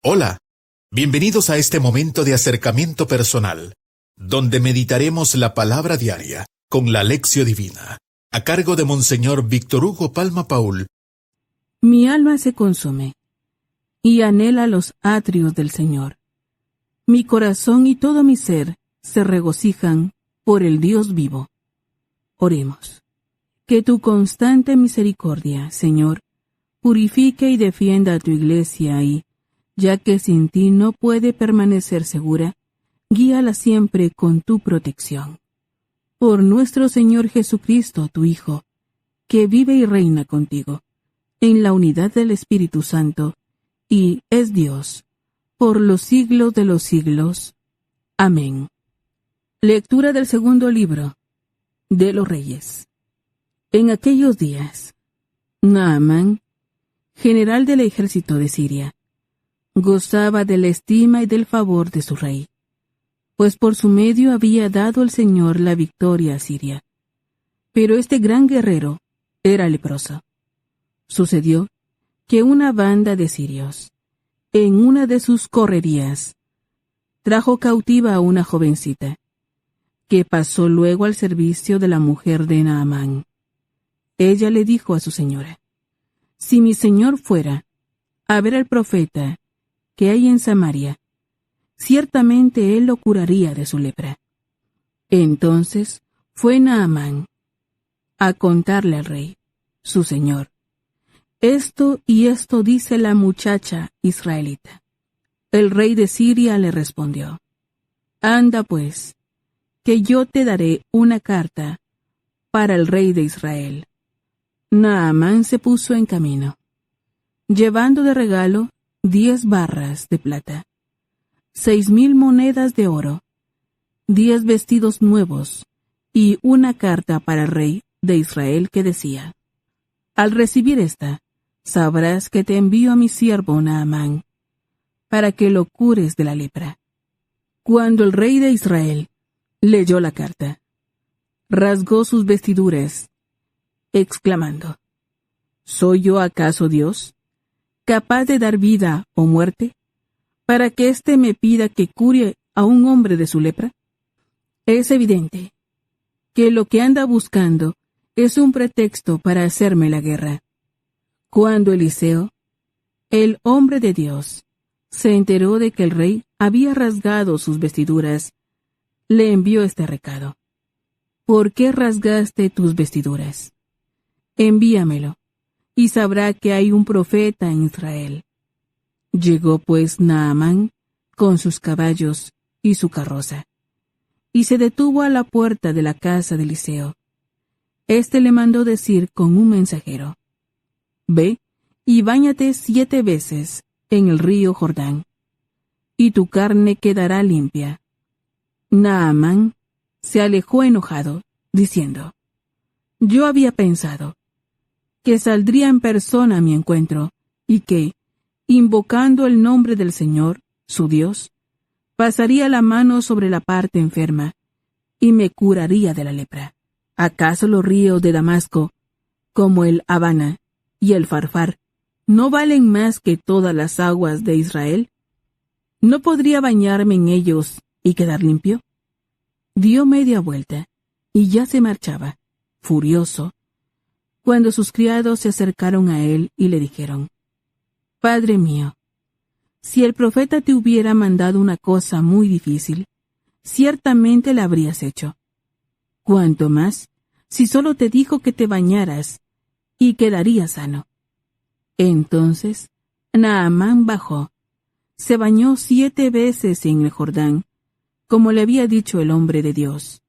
Hola, bienvenidos a este momento de acercamiento personal, donde meditaremos la palabra diaria con la Lección Divina, a cargo de Monseñor Víctor Hugo Palma Paul. Mi alma se consume y anhela los atrios del Señor. Mi corazón y todo mi ser se regocijan por el Dios vivo. Oremos. Que tu constante misericordia, Señor, purifique y defienda a tu iglesia y, ya que sin ti no puede permanecer segura, guíala siempre con tu protección. Por nuestro Señor Jesucristo, tu Hijo, que vive y reina contigo, en la unidad del Espíritu Santo, y es Dios, por los siglos de los siglos. Amén. Lectura del segundo libro de los Reyes. En aquellos días, Naamán, general del ejército de Siria, gozaba de la estima y del favor de su rey, pues por su medio había dado el Señor la victoria a Siria. Pero este gran guerrero era leproso. Sucedió que una banda de sirios, en una de sus correrías, trajo cautiva a una jovencita, que pasó luego al servicio de la mujer de Naamán. Ella le dijo a su señora: «Si mi señor fuera a ver al profeta que hay en Samaria, ciertamente él lo curaría de su lepra». Entonces fue Naamán a contarle al rey, su señor: «Esto y esto dice la muchacha israelita». El rey de Siria le respondió: «Anda pues, que yo te daré una carta para el rey de Israel». Naamán se puso en camino, llevando de regalo 10 barras de plata, 6,000 monedas de oro, 10 vestidos nuevos y una carta para el rey de Israel que decía: «Al recibir esta, sabrás que te envío a mi siervo Naamán, para que lo cures de la lepra». Cuando el rey de Israel leyó la carta, rasgó sus vestiduras, exclamando: «¿Soy yo acaso Dios, capaz de dar vida o muerte, para que éste me pida que cure a un hombre de su lepra?» Es evidente que lo que anda buscando es un pretexto para hacerme la guerra. Cuando Eliseo, el hombre de Dios, se enteró de que el rey había rasgado sus vestiduras, le envió este recado: «¿Por qué rasgaste tus vestiduras? Envíamelo, y sabrá que hay un profeta en Israel». Llegó pues Naamán con sus caballos y su carroza, y se detuvo a la puerta de la casa de Eliseo. Este le mandó decir con un mensajero: «Ve y báñate 7 veces en el río Jordán, y tu carne quedará limpia». Naamán se alejó enojado, diciendo: «Yo había pensado que saldría en persona a mi encuentro, y que, invocando el nombre del Señor, su Dios, pasaría la mano sobre la parte enferma, y me curaría de la lepra. ¿Acaso los ríos de Damasco, como el Abana y el Farfar, no valen más que todas las aguas de Israel? ¿No podría bañarme en ellos y quedar limpio?». Dio media vuelta, y ya se marchaba, furioso, cuando sus criados se acercaron a él y le dijeron: «Padre mío, si el profeta te hubiera mandado una cosa muy difícil, ciertamente la habrías hecho. Cuanto más, si solo te dijo que te bañaras y quedarías sano». Entonces Naamán bajó, se bañó 7 veces en el Jordán, como le había dicho el hombre de Dios,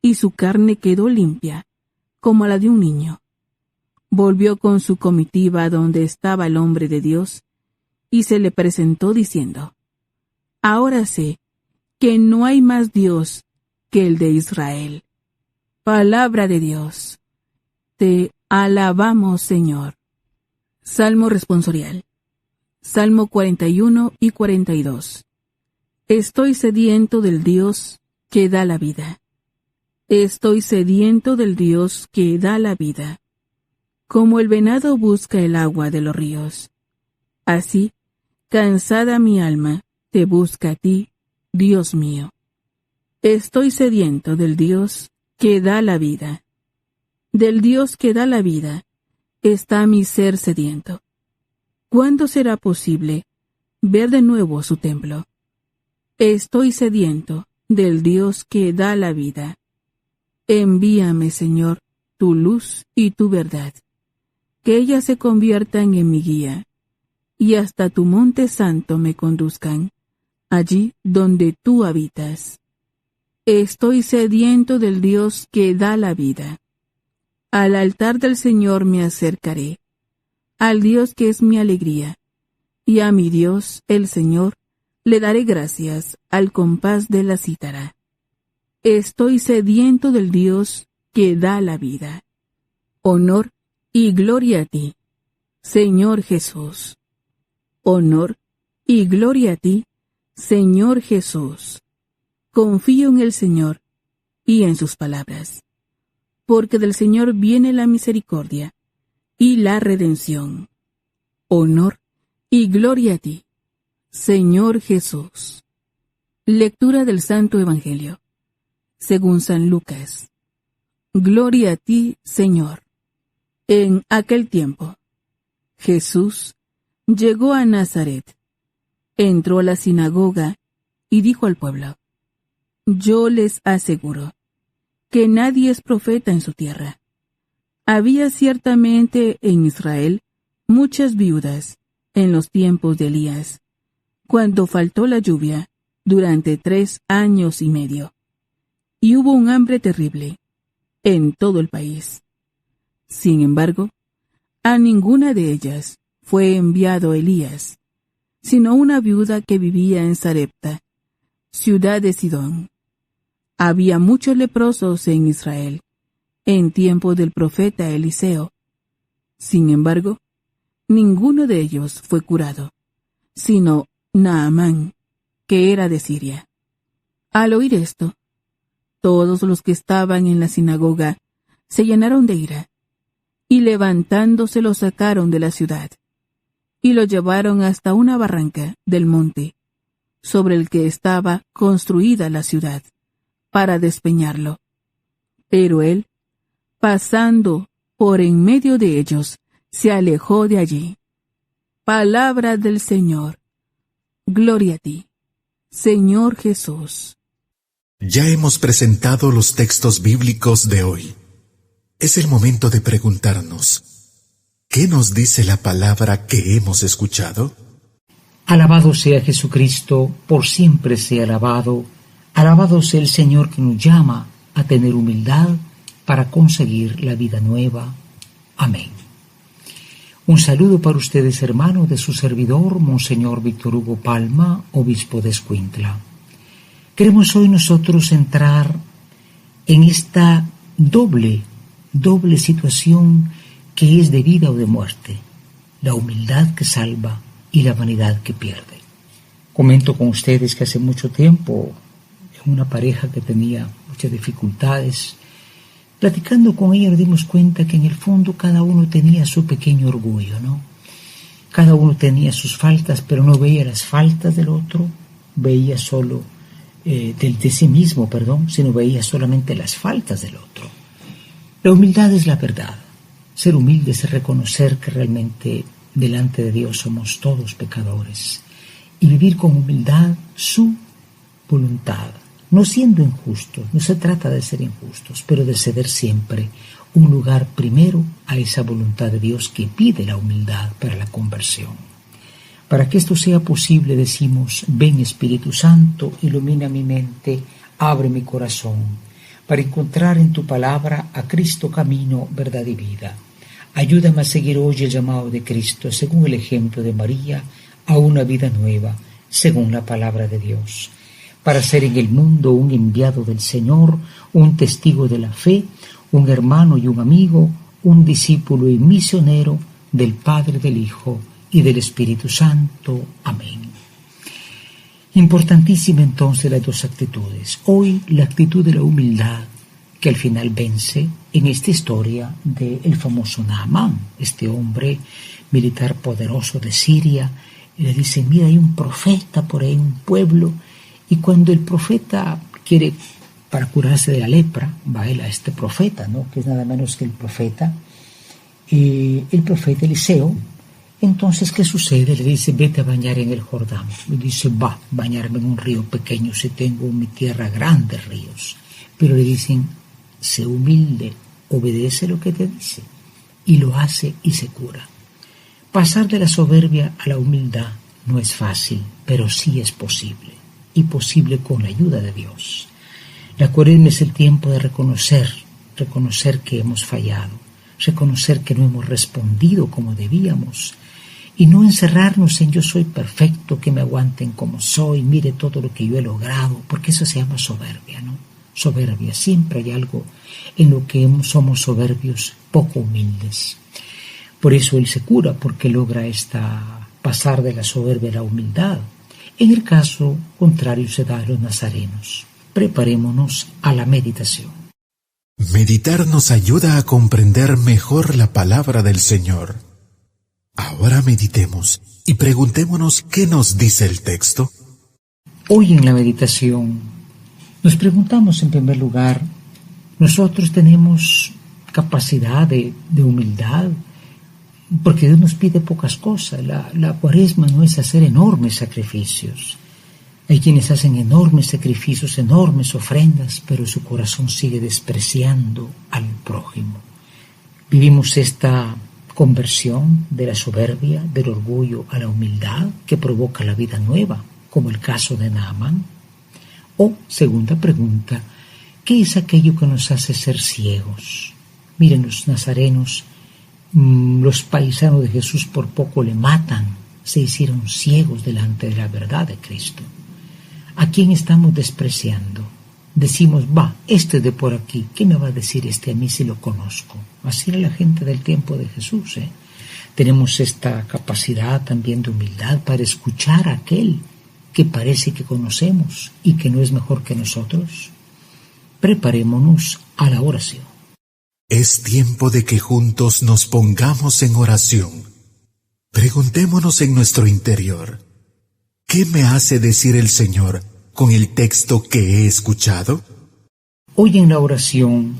y su carne quedó limpia, como la de un niño. Volvió con su comitiva donde estaba el hombre de Dios, y se le presentó diciendo: «Ahora sé que no hay más Dios que el de Israel». Palabra de Dios. Te alabamos, Señor. Salmo responsorial. Salmo 41 y 42. Estoy sediento del Dios que da la vida. Estoy sediento del Dios que da la vida. Como el venado busca el agua de los ríos, así Cansada mi alma, te busca a ti, Dios mío. Estoy sediento del Dios que da la vida. Del Dios que da la vida está mi ser sediento. ¿Cuándo será posible ver de nuevo su templo? Estoy sediento del Dios que da la vida. Envíame, Señor, tu luz y tu verdad, que ellas se conviertan en mi guía, y hasta tu monte santo me conduzcan, allí donde tú habitas. Estoy sediento del Dios que da la vida. Al altar del Señor me acercaré, al Dios que es mi alegría, y a mi Dios, el Señor, le daré gracias al compás de la cítara. Estoy sediento del Dios que da la vida. Honor y gloria a ti, Señor Jesús. Honor y gloria a ti, Señor Jesús. Confío en el Señor y en sus palabras, porque del Señor viene la misericordia y la redención. Honor y gloria a ti, Señor Jesús. Lectura del Santo Evangelio, según San Lucas. Gloria a ti, Señor. En aquel tiempo, Jesús llegó a Nazaret, entró a la sinagoga y dijo al pueblo: Yo les aseguro que nadie es profeta en su tierra. Había ciertamente en Israel muchas viudas en los tiempos de Elías, cuando faltó la lluvia durante 3 años y medio, y hubo un hambre terrible en todo el país. Sin embargo, a ninguna de ellas fue enviado Elías, sino una viuda que vivía en Sarepta, ciudad de Sidón. Había muchos leprosos en Israel, en tiempo del profeta Eliseo. Sin embargo, ninguno de ellos fue curado, sino Naamán, que era de Siria. Al oír esto, todos los que estaban en la sinagoga se llenaron de ira, y levantándose lo sacaron de la ciudad, y lo llevaron hasta una barranca del monte, sobre el que estaba construida la ciudad, para despeñarlo. Pero él, pasando por en medio de ellos, se alejó de allí. Palabra del Señor. Gloria a ti, Señor Jesús. Ya hemos presentado los textos bíblicos de hoy. Es el momento de preguntarnos, ¿qué nos dice la palabra que hemos escuchado? Alabado sea Jesucristo, por siempre sea alabado. Alabado sea el Señor que nos llama a tener humildad para conseguir la vida nueva. Amén. Un saludo para ustedes, hermanos, de su servidor, Monseñor Víctor Hugo Palma, obispo de Escuintla. Queremos hoy nosotros entrar en esta doble situación que es de vida o de muerte, la humildad que salva y la vanidad que pierde. Comento con ustedes que hace mucho tiempo, en una pareja que tenía muchas dificultades, platicando con ella nos dimos cuenta que en el fondo cada uno tenía su pequeño orgullo, ¿no? Cada uno tenía sus faltas, pero no veía las faltas del otro, veía solo de sí mismo, sino veía solamente las faltas del otro. La humildad es la verdad. Ser humilde es reconocer que realmente delante de Dios somos todos pecadores y vivir con humildad su voluntad, no siendo injustos. No se trata de ser injustos, pero de ceder siempre un lugar primero a esa voluntad de Dios que pide la humildad para la conversión. Para que esto sea posible decimos: ven Espíritu Santo, ilumina mi mente, abre mi corazón, para encontrar en tu palabra a Cristo camino, verdad y vida. Ayúdame a seguir hoy el llamado de Cristo, según el ejemplo de María, a una vida nueva, según la palabra de Dios, para ser en el mundo un enviado del Señor, un testigo de la fe, un hermano y un amigo, un discípulo y misionero del Padre, del Hijo y del Espíritu Santo. Amén. Importantísima entonces las dos actitudes. Hoy la actitud de la humildad, que al final vence en esta historia del famoso Naamán, este hombre militar poderoso de Siria, Y le dicen, mira, hay un profeta por ahí en un pueblo. Y cuando el profeta quiere, para curarse de la lepra, va él a este profeta, ¿no? Que es nada menos que el profeta Eliseo. Entonces, ¿qué sucede? Le dice, vete a bañar en el Jordán. Le dice, va, bañarme en un río pequeño si tengo en mi tierra grandes ríos. Pero le dicen, sé humilde, obedece lo que te dice. Y lo hace y se cura. Pasar de la soberbia a la humildad no es fácil, pero sí es posible. Y posible con la ayuda de Dios. La Cuaresma es el tiempo de reconocer que hemos fallado, reconocer que no hemos respondido como debíamos, y no encerrarnos en yo soy perfecto, que me aguanten como soy, mire todo lo que yo he logrado, porque eso se llama soberbia, ¿no? Soberbia, siempre hay algo en lo que somos soberbios, poco humildes. Por eso Él se cura, porque logra pasar de la soberbia a la humildad. En el caso contrario se da a los nazarenos. Preparémonos a la meditación. Meditar nos ayuda a comprender mejor la palabra del Señor. Ahora meditemos y preguntémonos qué nos dice el texto. Hoy en la meditación nos preguntamos en primer lugar, nosotros tenemos capacidad de humildad, porque Dios nos pide pocas cosas. La Cuaresma no es hacer enormes sacrificios. Hay quienes hacen enormes sacrificios, enormes ofrendas, pero su corazón sigue despreciando al prójimo. Vivimos esta conversión de la soberbia, del orgullo a la humildad que provoca la vida nueva, como el caso de Naamán. O, segunda pregunta, ¿qué es aquello que nos hace ser ciegos? Miren, los nazarenos, los paisanos de Jesús por poco le matan, se hicieron ciegos delante de la verdad de Cristo. ¿A quién estamos despreciando? Decimos, este es de por aquí, ¿qué me va a decir este a mí si lo conozco? Así era la gente del tiempo de Jesús, ¿eh? Tenemos esta capacidad también de humildad para escuchar a aquel que parece que conocemos y que no es mejor que nosotros. Preparémonos a la oración. Es tiempo de que juntos nos pongamos en oración. Preguntémonos en nuestro interior, ¿qué me hace decir el Señor con el texto que he escuchado? Hoy en la oración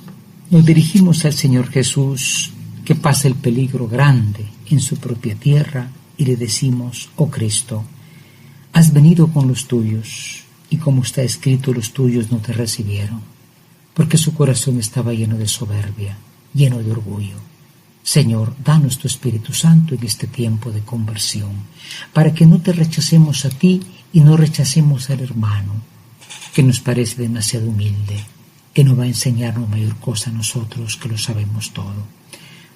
nos dirigimos al Señor Jesús, que pasa el peligro grande en su propia tierra, y le decimos, oh Cristo, has venido con los tuyos, y como está escrito, los tuyos no te recibieron, porque su corazón estaba lleno de soberbia, lleno de orgullo. Señor, danos tu Espíritu Santo en este tiempo de conversión, para que no te rechacemos a ti y no rechacemos al hermano, que nos parece demasiado humilde, que no va a enseñarnos mayor cosa a nosotros que lo sabemos todo.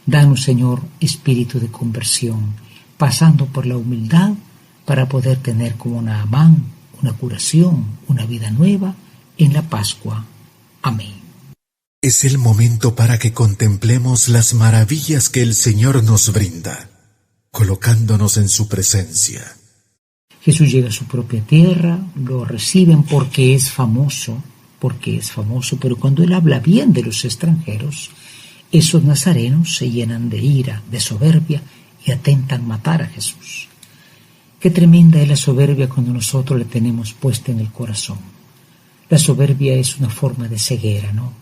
Danos, Señor, espíritu de conversión, pasando por la humildad para poder tener como Naamán una curación, una vida nueva en la Pascua. Amén. Es el momento para que contemplemos las maravillas que el Señor nos brinda, colocándonos en su presencia. Jesús llega a su propia tierra, lo reciben porque es famoso, pero cuando Él habla bien de los extranjeros, esos nazarenos se llenan de ira, de soberbia y atentan matar a Jesús. Qué tremenda es la soberbia cuando nosotros la tenemos puesta en el corazón. La soberbia es una forma de ceguera, ¿no?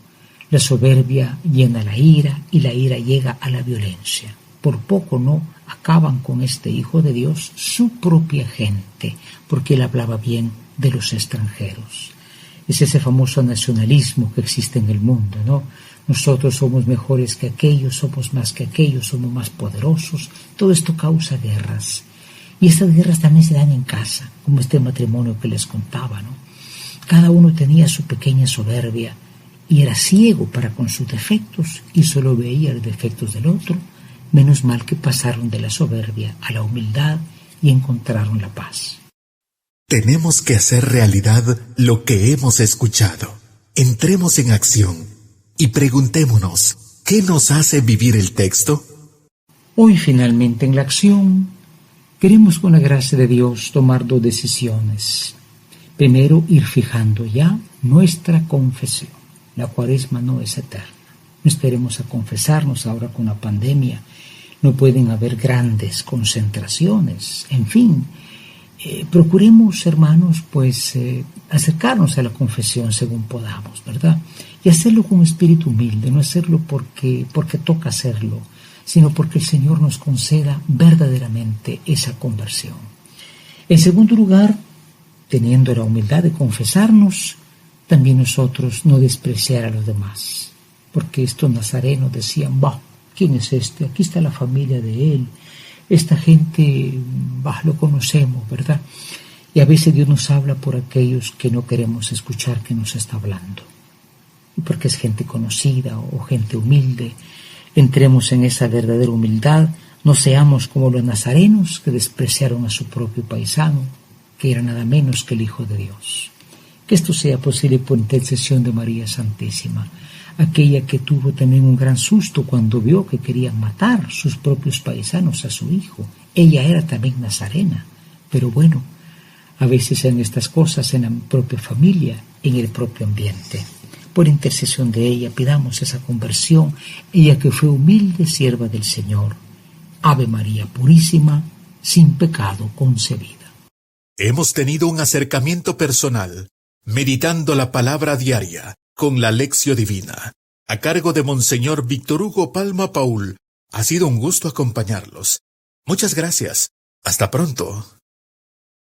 La soberbia llena la ira y la ira llega a la violencia. Por poco no acaban con este Hijo de Dios, su propia gente, porque Él hablaba bien de los extranjeros. Es ese famoso nacionalismo que existe en el mundo, ¿no? Nosotros somos mejores que aquellos, somos más que aquellos, somos más poderosos. Todo esto causa guerras. Y estas guerras también se dan en casa, como este matrimonio que les contaba, ¿no? Cada uno tenía su pequeña soberbia y era ciego para con sus defectos y solo veía los defectos del otro. Menos mal que pasaron de la soberbia a la humildad y encontraron la paz. Tenemos que hacer realidad lo que hemos escuchado. Entremos en acción y preguntémonos, ¿qué nos hace vivir el texto? Hoy finalmente en la acción queremos con la gracia de Dios tomar 2 decisiones. Primero, ir fijando ya nuestra confesión. La Cuaresma no es eterna. No esperemos a confesarnos ahora con la pandemia. No pueden haber grandes concentraciones. En fin, Procuremos, hermanos, pues acercarnos a la confesión según podamos, ¿verdad? Y hacerlo con espíritu humilde, no hacerlo porque toca hacerlo, sino porque el Señor nos conceda verdaderamente esa conversión. En segundo lugar, teniendo la humildad de confesarnos, también nosotros no despreciar a los demás, porque estos nazarenos decían, bah, ¿quién es este? Aquí está la familia de él, esta gente, bah, lo conocemos, ¿verdad? Y a veces Dios nos habla por aquellos que no queremos escuchar que nos está hablando, y porque es gente conocida o gente humilde. Entremos en esa verdadera humildad, no seamos como los nazarenos que despreciaron a su propio paisano, que era nada menos que el Hijo de Dios. Que esto sea posible por intercesión de María Santísima, aquella que tuvo también un gran susto cuando vio que querían matar sus propios paisanos a su hijo. Ella era también nazarena, pero bueno, a veces en estas cosas en la propia familia, en el propio ambiente. Por intercesión de ella pidamos esa conversión, ella que fue humilde sierva del Señor. Ave María Purísima, sin pecado concebida. Hemos tenido un acercamiento personal, meditando la palabra diaria con la Lección Divina, a cargo de Monseñor Víctor Hugo Palma Paul. Ha sido un gusto acompañarlos. Muchas gracias. Hasta pronto.